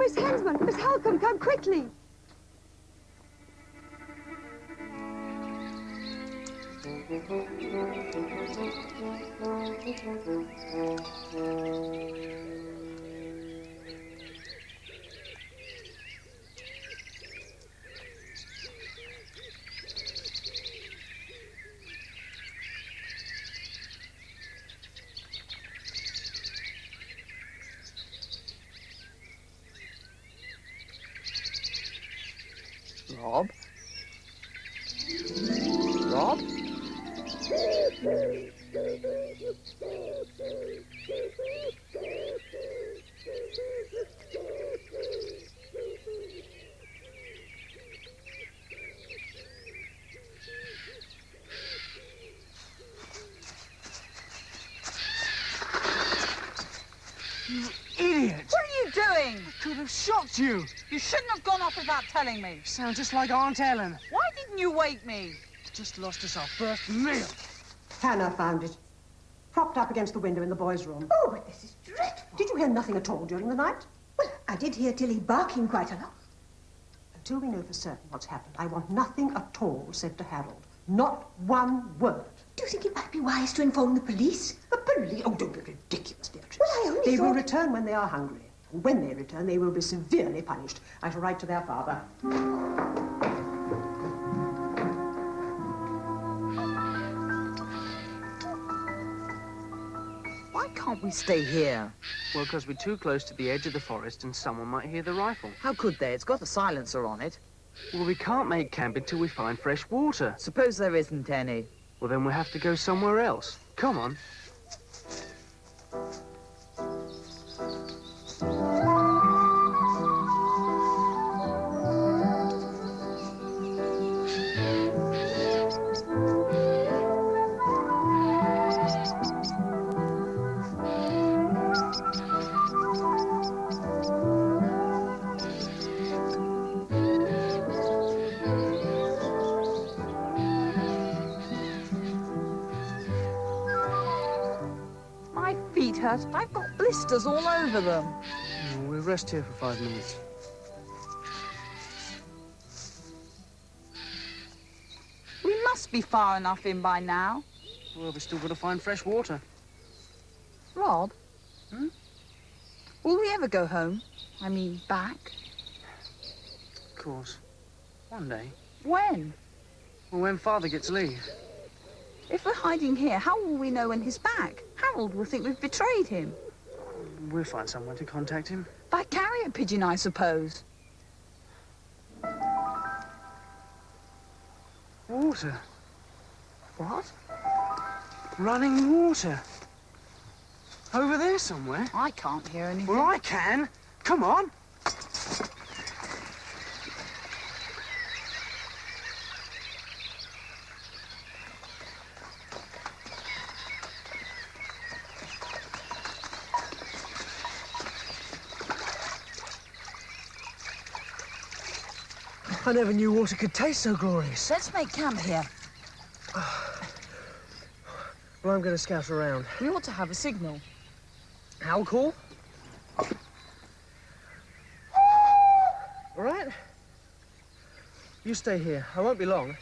Miss Hensman! Miss Halcombe, come quickly! Rob? Rob? You idiot! What are you doing? I could have shot you. You shouldn't have gone off without telling me. You sound just like Aunt Ellen. Why didn't you wake me? Just lost us our first meal. Hannah found it. Propped up against the window in the boys' room. Oh, but this is dreadful. Did you hear nothing at all during the night? Well, I did hear Tilly barking quite a lot. Until we know for certain what's happened, I want nothing at all said to Harold. Not one word. Do you think it might be wise to inform the police? The police? Oh, don't be ridiculous, Beatrice. Well, I only They will thought... return when they are hungry. And when they return, they will be severely punished. I shall write to their father. Why can't we stay here? Well, because we're too close to the edge of the forest and someone might hear the rifle. How could they? It's got a silencer on it. Well, we can't make camp until we find fresh water. Suppose there isn't any. Well, then we'll have to go somewhere else. Come on. My feet hurt. I've got blisters all over them. We'll rest here for 5 minutes. We must be far enough in by now. Well, we've still got to find fresh water. Rob? Hmm? Will we ever go home? I mean, back? Of course. One day. When? Well, when Father gets leave. If we're hiding here, how will we know when he's back? Harold will think we've betrayed him. We'll find someone to contact him. By carrier pigeon, I suppose. Water. What? Running water. Over there somewhere. I can't hear anything. Well, I can. Come on. I never knew water could taste so glorious. Let's make camp here. Well, I'm going to scout around. We ought to have a signal. Owl call? All right. You stay here. I won't be long.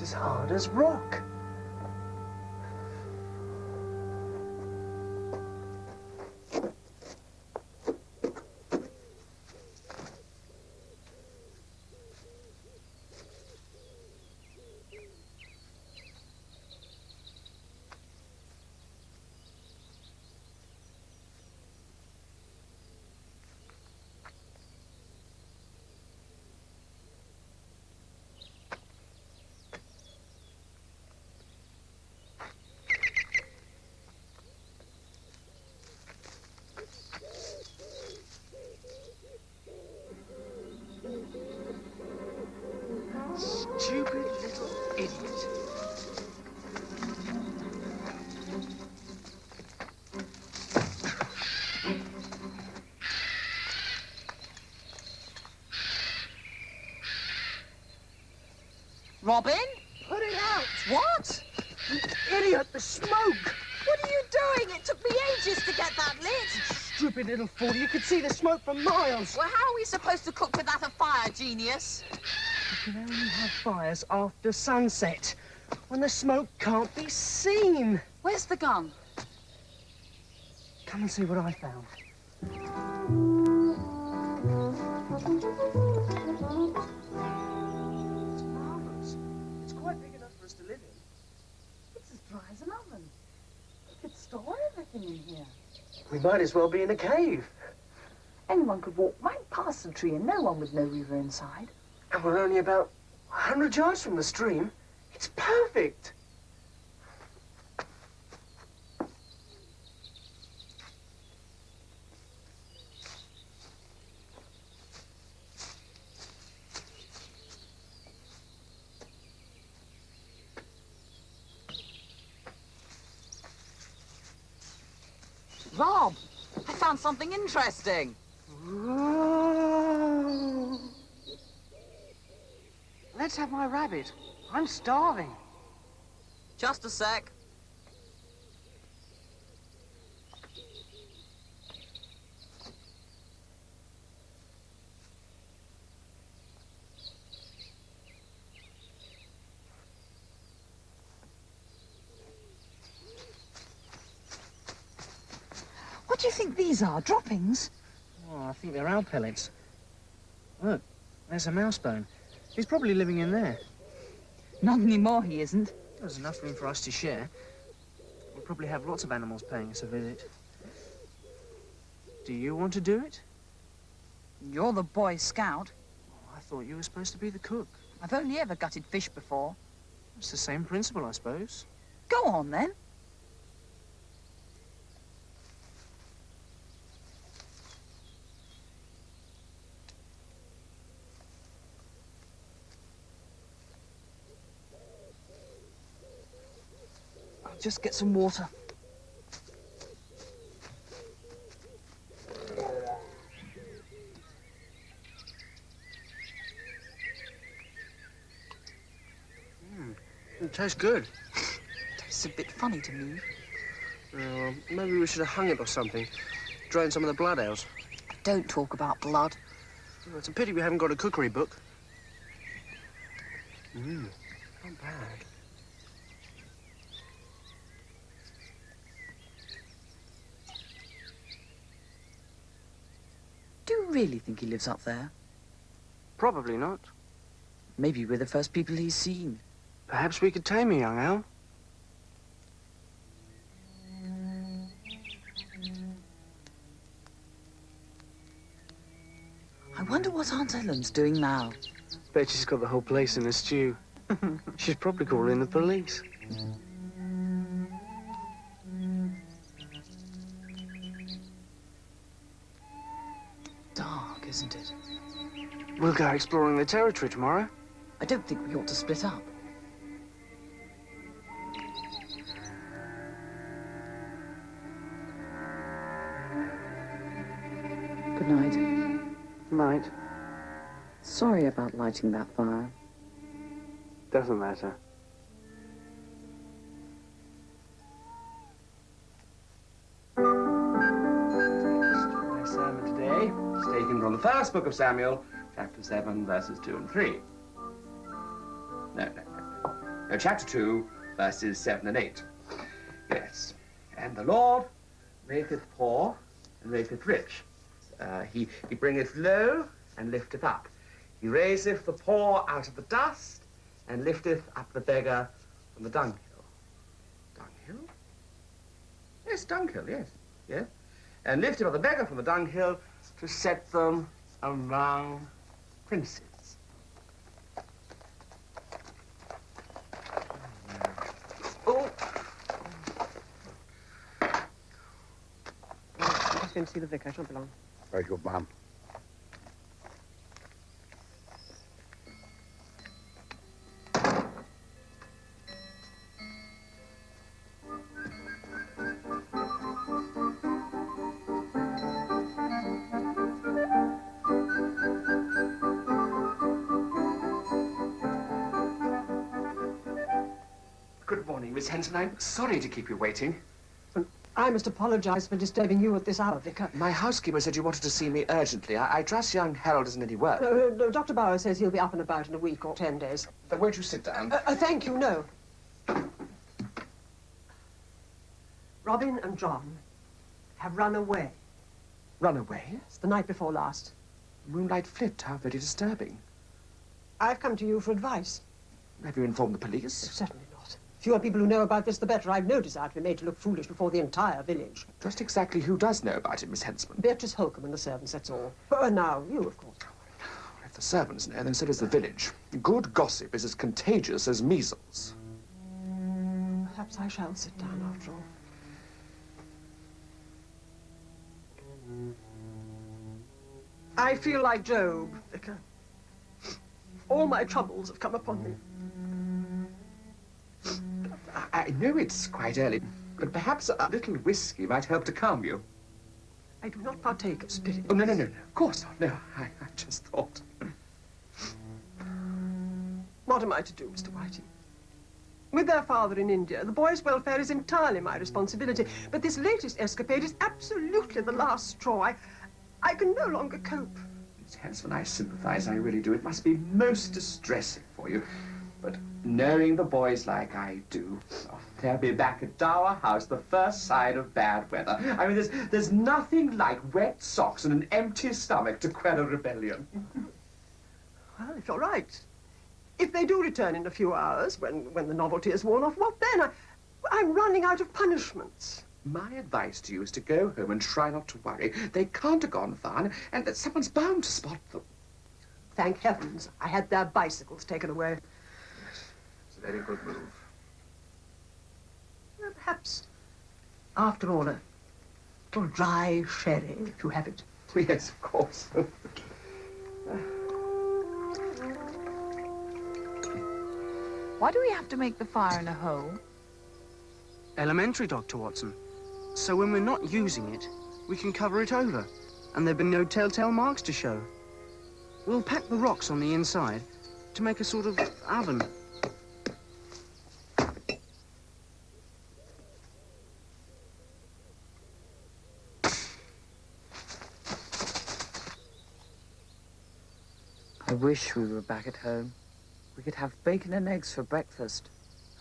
It's as hard as rock. Stupid little idiot. Robin? Put it out! What? Idiot, the smoke! What are you doing? It took me ages to get that lit. Stupid little fool, you could see the smoke for miles. Well, how are we supposed to cook without a fire, genius? You can only have fires after sunset, when the smoke can't be seen. Where's the gun? Come and see what I found. It's marvellous. It's quite big enough for us to live in. It's as dry as an oven. We could store everything in here. We might as well be in a cave. Anyone could walk right past the tree and no one would know we were inside. And we're only about 100 yards from the stream. It's perfect. Rob, I found something interesting. Whoa. Let's have my rabbit. I'm starving. Just a sec. What do you think these are? Droppings? Oh, I think they're owl pellets. Look, there's a mouse bone. He's probably living in there. Not anymore, he isn't. There's enough room for us to share. We'll probably have lots of animals paying us a visit. Do you want to do it? You're the Boy Scout. Oh, I thought you were supposed to be the cook. I've only ever gutted fish before. It's the same principle, I suppose. Go on, then. I'll just get some water. It tastes good. Tastes a bit funny to me. Well, maybe we should have hung it or something. Drain some of the blood out. Don't talk about blood. Well, it's a pity we haven't got a cookery book. Not bad. Do you really think he lives up there? Probably not. Maybe we're the first people he's seen. Perhaps we could tame a young owl. I wonder what Aunt Ellen's doing now. Bet she's got the whole place in a stew. She's probably calling the police. Dark, isn't it? We'll go exploring the territory tomorrow. I don't think we ought to split up. Good night. Night. Sorry about lighting that fire. Doesn't matter. My sermon today It's taken from the first book of Samuel, chapter 7, verses 2 and 3. No. chapter 2, verses 7 and 8. Yes. And the Lord maketh poor and maketh rich. He bringeth low and lifteth up. He raiseth the poor out of the dust and lifteth up the beggar from the dunghill. Dunghill? Yes, dunghill, yes. Yes. And lifteth up the beggar from the dunghill to set them among princes. Oh! I'm just going to see the vicar. I shan't be long. Very good, ma'am. Good morning, Miss Henson. I'm sorry to keep you waiting. I must apologise for disturbing you at this hour, Vicar. My housekeeper said you wanted to see me urgently. I trust young Harold isn't any work. No, Dr. Bauer says he'll be up and about in a week or 10 days. Then won't you sit down? Thank you, no. Robin and John have run away. Run away? It's the night before last. Moonlight flit, how very disturbing. I've come to you for advice. Have you informed the police? Certainly not. Fewer people who know about this, the better. I've no desire to be made to look foolish before the entire village. Just exactly who does know about it, Miss Hensman? Beatrice Holcomb and the servants, that's all. Now, you, of course. If the servants know, then so does the village. Good gossip is as contagious as measles. Perhaps I shall sit down after all. I feel like Job, Vicar. All my troubles have come upon me. I know it's quite early, but perhaps a little whiskey might help to calm you. I do not partake of spirits. Oh, no, of course not. No, I just thought. What am I to do, Mr. Whiting? With their father in India, the boy's welfare is entirely my responsibility, but this latest escapade is absolutely the last straw. I can no longer cope. Miss Hensman, I sympathize, I really do. It must be most distressing for you. But knowing the boys like I do, they'll be back at Dower House the first sign of bad weather. I mean, there's nothing like wet socks and an empty stomach to quell a rebellion. Well, if you're right. If they do return in a few hours, when the novelty is worn off, what then? I'm running out of punishments. My advice to you is to go home and try not to worry. They can't have gone far, and that someone's bound to spot them. Thank heavens, I had their bicycles taken away. It's a very good move. Well, perhaps, after all, a little dry sherry, if you have it. Yes, of course. Why do we have to make the fire in a hole? Elementary, Dr. Watson. So when we're not using it, we can cover it over, and there'll be no telltale marks to show. We'll pack the rocks on the inside to make a sort of oven. I wish we were back at home. We could have bacon and eggs for breakfast.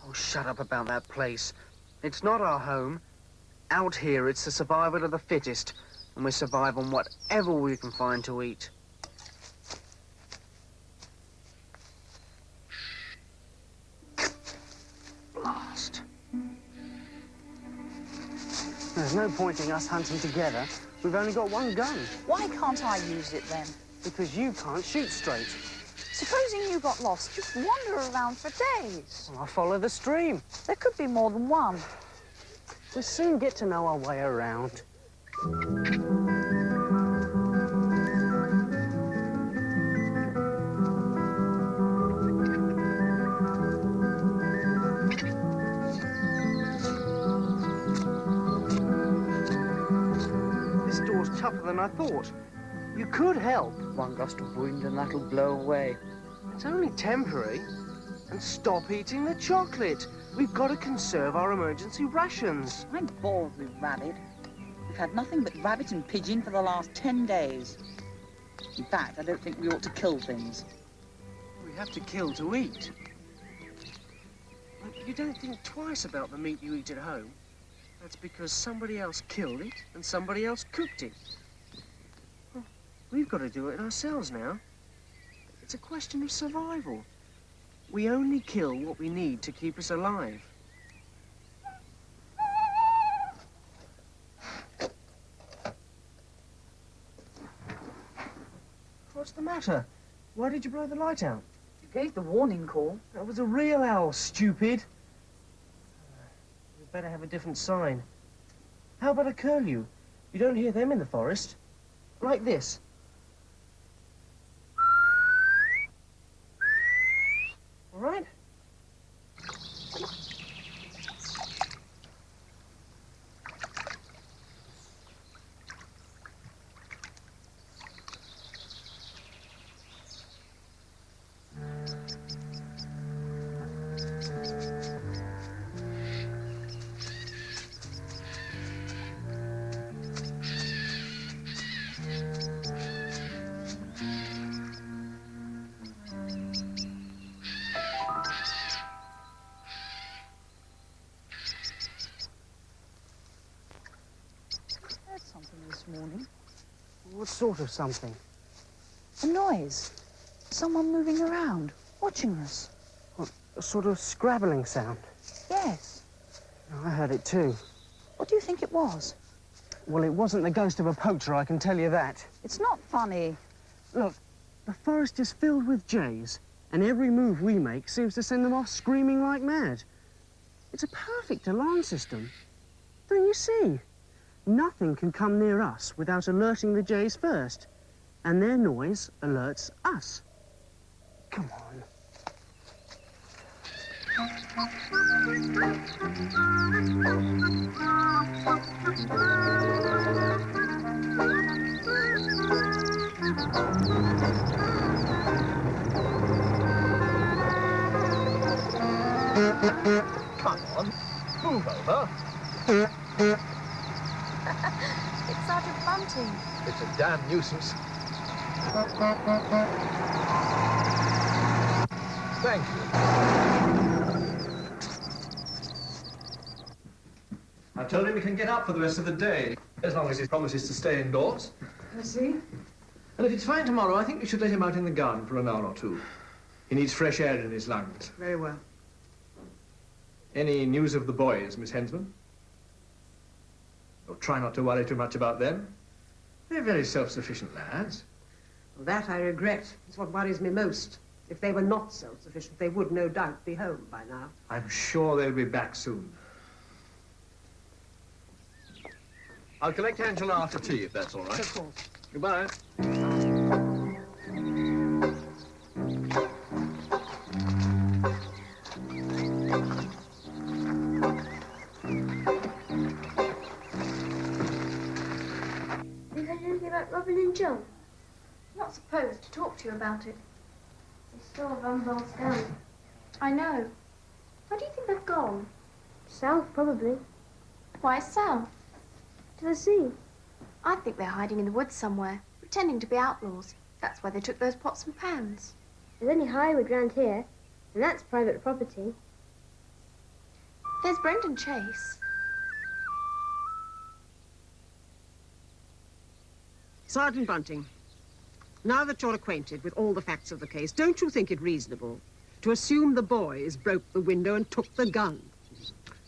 Oh, shut up about that place. It's not our home. Out here, it's the survival of the fittest, and we survive on whatever we can find to eat. Blast. There's no point in us hunting together. We've only got one gun. Why can't I use it then? Because you can't shoot straight. Supposing you got lost, just wander around for days. Well, I'll follow the stream. There could be more than one. We'll soon get to know our way around. This door's tougher than I thought. You could help. One gust of wind and that'll blow away. It's only temporary. And stop eating the chocolate. We've got to conserve our emergency rations. I'm bored with rabbit. We've had nothing but rabbit and pigeon for the last 10 days. In fact, I don't think we ought to kill things. We have to kill to eat. You don't think twice about the meat you eat at home. That's because somebody else killed it and somebody else cooked it. Well, we've got to do it ourselves now. It's a question of survival. We only kill what we need to keep us alive. What's the matter? Why did you blow the light out? You gave the warning call. That was a real owl, stupid. We'd better have a different sign. How about a curlew? You don't hear them in the forest. Like this. All right? Something this morning. What sort of something? A noise. Someone moving around, watching us. What, a sort of scrabbling sound? Yes. I heard it too. What do you think it was? Well, it wasn't the ghost of a poacher, I can tell you that. It's not funny. Look, the forest is filled with jays, and every move we make seems to send them off screaming like mad. It's a perfect alarm system. Don't you see? Nothing can come near us without alerting the jays first, and their noise alerts us. Come on. Come on, move over. It's Sergeant Bunting. It's a damn nuisance. Thank you. I've told him he can get up for the rest of the day, as long as he promises to stay indoors. I see. And if it's fine tomorrow, I think we should let him out in the garden for an hour or two. He needs fresh air in his lungs. Very well. Any news of the boys, Miss Hensman? Oh, try not to worry too much about them. They're very self-sufficient lads. Well, that I regret. It's what worries me most. If they were not self-sufficient, they would no doubt be home by now. I'm sure they'll be back soon. I'll collect Angela after tea, if that's all right. Of course. Goodbye. Have you heard anything about Robin and John? I'm not supposed to talk to you about it. They stole Van Val's gun. I know. Where do you think they've gone? South, probably. Why south? To the sea. I think they're hiding in the woods somewhere, pretending to be outlaws. That's why they took those pots and pans. There's only highwood round here, and that's private property. There's Brendon Chase. Sergeant Bunting, now that you're acquainted with all the facts of the case, don't you think it reasonable to assume the boys broke the window and took the gun?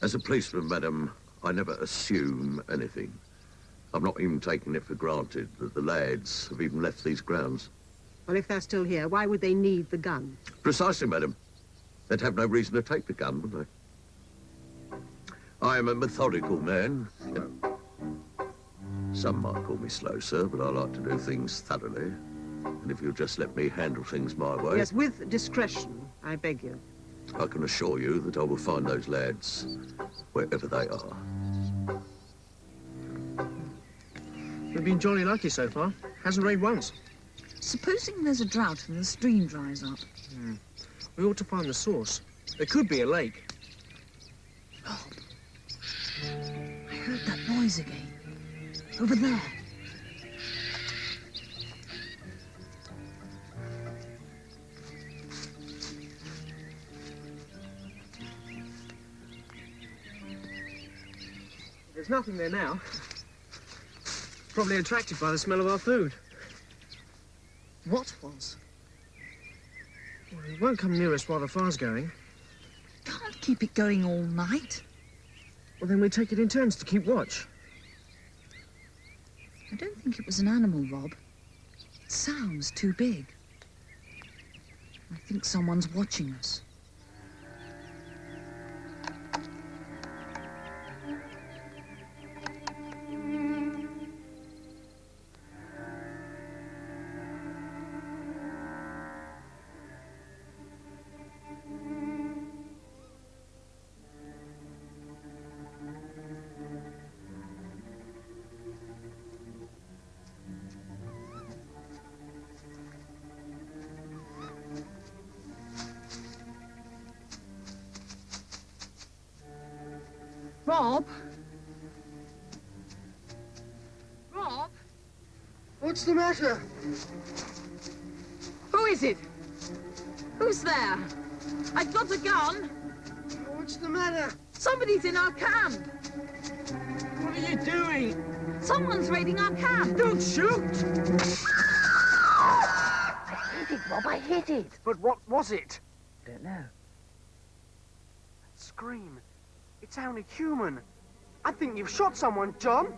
As a policeman, madam, I never assume anything. I've not even taken it for granted that the lads have even left these grounds. Well, if they're still here, why would they need the gun? Precisely, madam. They'd have no reason to take the gun, would they? I am a methodical man. Some might call me slow, sir, but I like to do things thoroughly. And if you'll just let me handle things my way... Yes, with discretion, I beg you. I can assure you that I will find those lads wherever they are. We've been jolly lucky so far. Hasn't rained once. Supposing there's a drought and the stream dries up. We ought to find the source. There could be a lake. Oh, I heard that noise again. Over there. There's nothing there now. Probably attracted by the smell of our food. What was? Well, it won't come near us while the fire's going. Can't keep it going all night. Well, then we take it in turns to keep watch. I don't think it was an animal, Rob. It sounds too big. I think someone's watching us. Rob? Rob? What's the matter? Who is it? Who's there? I've got a gun. What's the matter? Somebody's in our camp. What are you doing? Someone's raiding our camp. Don't shoot! I hit it, Rob, I hit it. But what was it? Don't know. Scream. It sounded human. I think you've shot someone, John.